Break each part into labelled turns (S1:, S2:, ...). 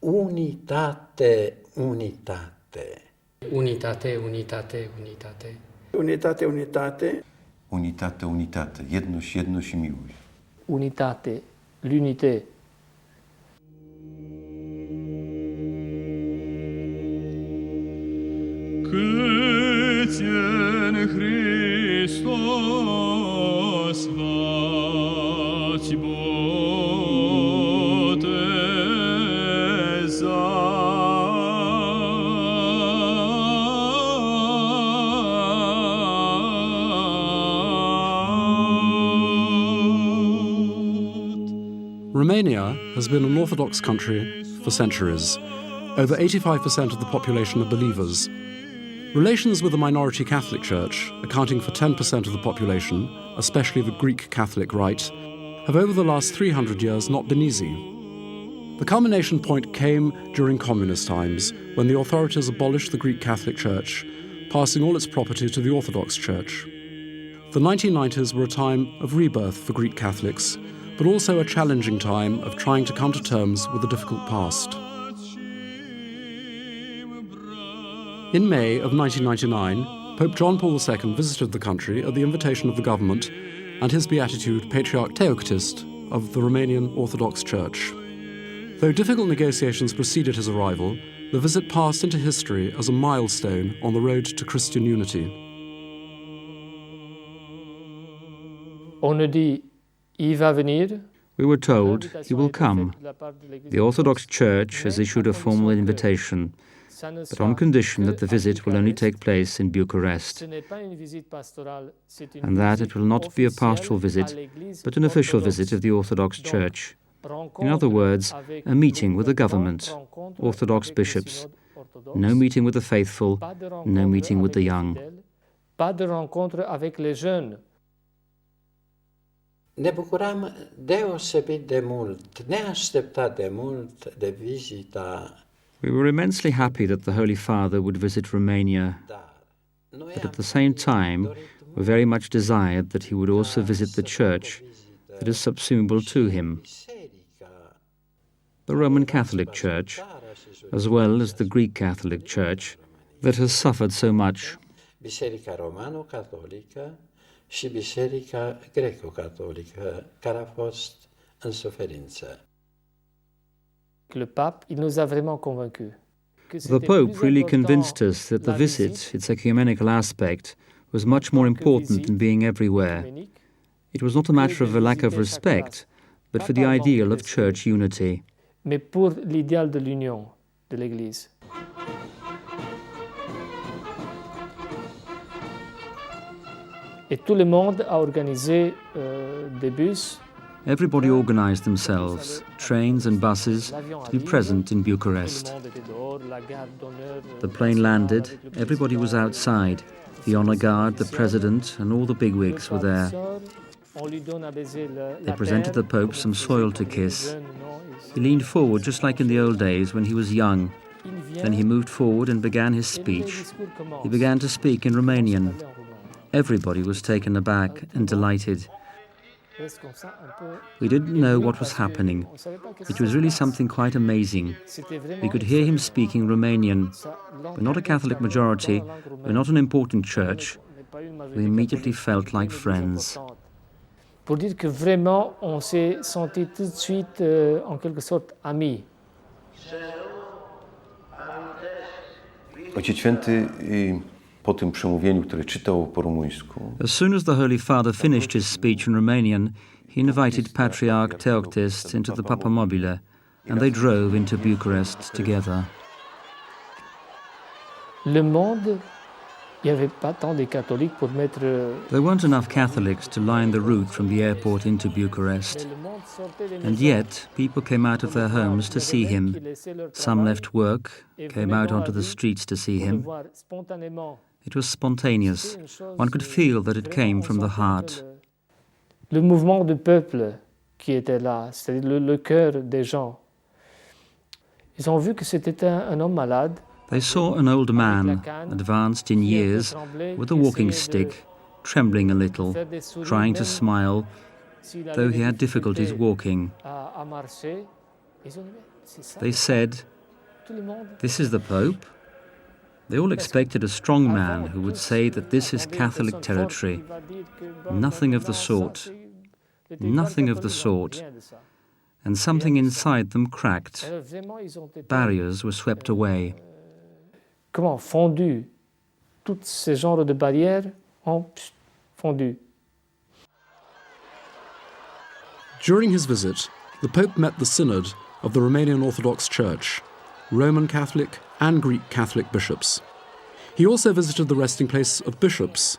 S1: Unitate, unitate.
S2: Unitate, unitate, unitate.
S3: Unitate, unitate.
S4: Unitate, unitate. Jedność, jedność i miłość.
S5: Unitate, l'unité.
S6: Câți în Hristos v-ați
S7: Romania has been an Orthodox country for centuries. Over 85% of the population are believers. Relations with the minority Catholic Church, accounting for 10% of the population, especially the Greek Catholic Rite, have over the last 300 years not been easy. The culmination point came during communist times, when the authorities abolished the Greek Catholic Church, passing all its property to the Orthodox Church. The 1990s were a time of rebirth for Greek Catholics, but also a challenging time of trying to come to terms with the difficult past. In May of 1999, Pope John Paul II visited the country at the invitation of the government and His Beatitude Patriarch Teoctyst of the Romanian Orthodox Church. Though difficult negotiations preceded his arrival, the visit passed into history as a milestone on the road to Christian unity.
S5: On nous dit, il va venir.
S8: We were told he will come. The Orthodox Church has issued a formal invitation, but on condition that the visit will only take place in Bucharest, and that it will not be a pastoral visit, but an official visit of the Orthodox Church. In other words, a meeting with the government, Orthodox bishops, no meeting with the faithful, no meeting with the young.
S5: Pas de rencontre avec les jeunes.
S1: Ne bucuram deosebit de mult, neașteptat de mult de vizita.
S8: We were immensely happy that the Holy Father would visit Romania, but at the same time we very much desired that he would also visit the church that is subsumable to him, the Roman Catholic Church, as well as the Greek Catholic Church, that has suffered so much.
S1: Biserica Romano-Catolică și Biserica Greco-Catolică, care a fost în suferință.
S5: Le pape, il nous a vraiment convaincus.
S8: The Pope really convinced us that the visit, its ecumenical aspect, was much more important than being everywhere. It was not a matter of a lack of respect, but for the ideal of church unity.
S5: Mais pour l'idéal de l'union de l'Église. Et tout le monde a organisé des bus.
S8: Everybody organized themselves, trains and buses, to be present in Bucharest. The plane landed, everybody was outside. The honor guard, the president, and all the bigwigs were there. They presented the Pope some soil to kiss. He leaned forward just like in the old days when he was young. Then he moved forward and began his speech. He began to speak in Romanian. Everybody was taken aback and delighted. We didn't know what was happening. It was really something quite amazing. We could hear him speaking Romanian. We're not a Catholic majority, we're not an important church. We immediately felt like friends.
S5: Pour dire que vraiment, on s'est senti tout de suite, en quelque sorte, amis.
S4: Ojciec Święty po tym przemówieniu, które czytał po rumuńsku.
S8: As soon as the Holy Father finished his speech in Romanian, he invited Patriarch Teoctyst into the Papamobile, and they drove into Bucharest together.
S5: Le monde, il n'y avait pas tant de catholiques pour mettre.
S8: There weren't enough Catholics to line the route from the airport into Bucharest. And yet, people came out of their homes to see him. Some left work, came out onto the streets to see him. It was spontaneous. One could feel that it came from the heart.
S5: Le mouvement du peuple qui était là, c'est-à-dire le cœur des gens. Ils ont vu que c'était un homme malade.
S8: They saw an old man, advanced in years, with a walking stick, trembling a little, trying to smile, though he had difficulties walking. They said, "This is the Pope?" They all expected a strong man who would say that this is Catholic territory. Nothing of the sort. Nothing of the sort. And something inside them cracked. Barriers were swept away.
S5: Comment fondu? Tous ces genres de barrières ont fondu.
S7: During his visit, the Pope met the Synod of the Romanian Orthodox Church, Roman Catholic and Greek Catholic bishops. He also visited the resting place of bishops,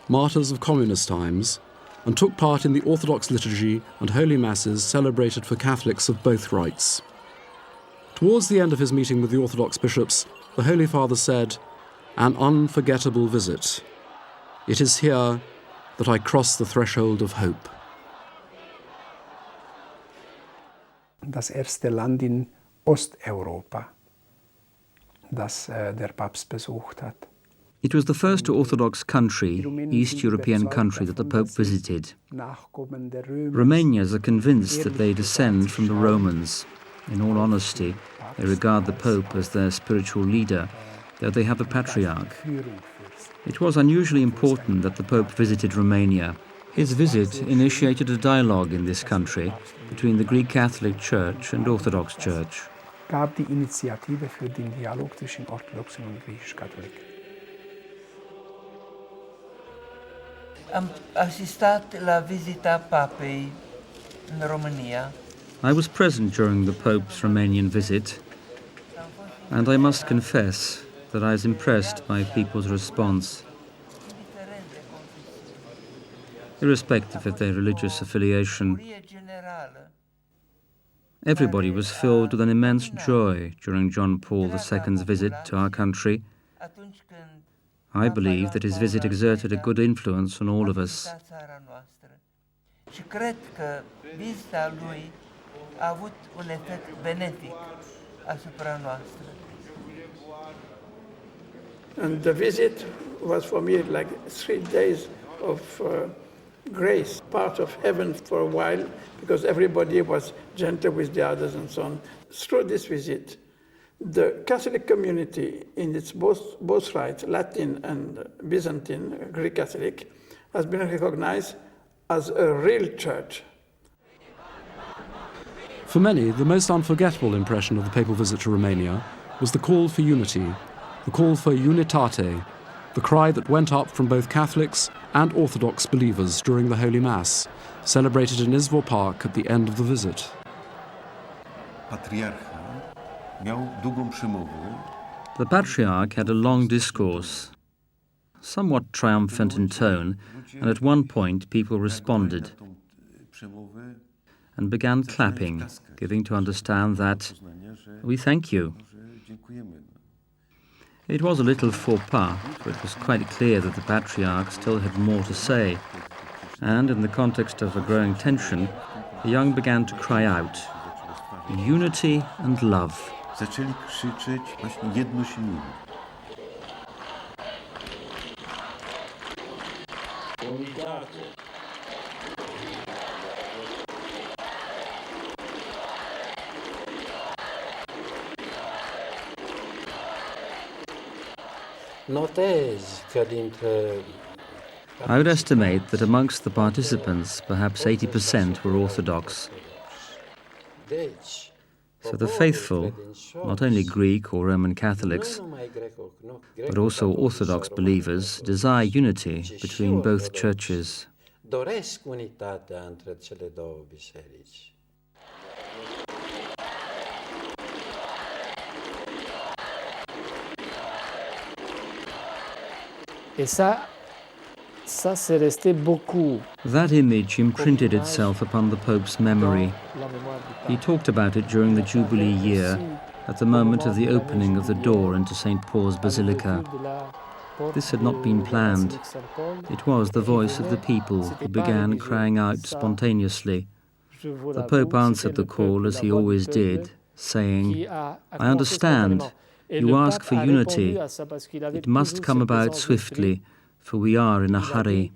S7: martyrs of communist times, and took part in the Orthodox liturgy and holy masses celebrated for Catholics of both rites. Towards the end of his meeting with the Orthodox bishops, the Holy Father said, "An unforgettable visit. It is here that I cross the threshold of hope."
S3: Das erste Land in Osteuropa, das der Papst besucht hat.
S8: It was the first Orthodox country, East European country, that the Pope visited. Romanians are convinced that they descend from the Romans. In all honesty, they regard the Pope as their spiritual leader, though they have a patriarch. It was unusually important that the Pope visited Romania. His visit initiated a dialogue in this country between the Greek Catholic Church and Orthodox Church.
S3: Gab die Initiative für den Dialog zwischen orthodoxen und griechisch-katholiken.
S9: Am assistat la visita papei in Romania.
S8: I was present during the Pope's Romanian visit, and I must confess that I was impressed by people's response. Irrespective of their religious affiliation, everybody was filled with an immense joy during John Paul II's visit to our country. I believe that his visit exerted a good influence on all of us.
S9: Și cred că vizita lui a avut un efect benefic asupra noastră.
S10: And the visit was for me like 3 days of grace, part of heaven for a while, because everybody was gentle with the others and so on. Through this visit, the Catholic community in its both rites, Latin and Byzantine, Greek Catholic, has been recognized as a real church.
S7: For many, the most unforgettable impression of the papal visit to Romania was the call for unity, the call for Unitate, the cry that went up from both Catholics and Orthodox believers during the Holy Mass, celebrated in Izvor Park at the end of the visit.
S8: The Patriarch had a long discourse, somewhat triumphant in tone, and at one point people responded and began clapping, giving to understand that we thank you. It was a little faux pas, for it was quite clear that the Patriarch still had more to say, and in the context of a growing tension, the young began to cry out, "Unity and love."
S4: Zaczęli krzyczeć właśnie jednosilnie.
S1: Notez că dintre
S8: I would estimate that amongst the participants, perhaps 80% were Orthodox.
S1: deci
S8: So the faithful, not only Greek or Roman Catholics, but also Orthodox believers, desire unity between both churches.
S1: doresc unitatea între cele două biserici.
S5: Et ça c'est resté beaucoup.
S8: That image imprinted itself upon the Pope's memory. He talked about it during the Jubilee year, at the moment of the opening of the door into St. Paul's Basilica. This had not been planned. It was the voice of the people who began crying out spontaneously. The Pope answered the call as he always did, saying, "I understand. You ask for unity. It must come about swiftly, for we are in a hurry."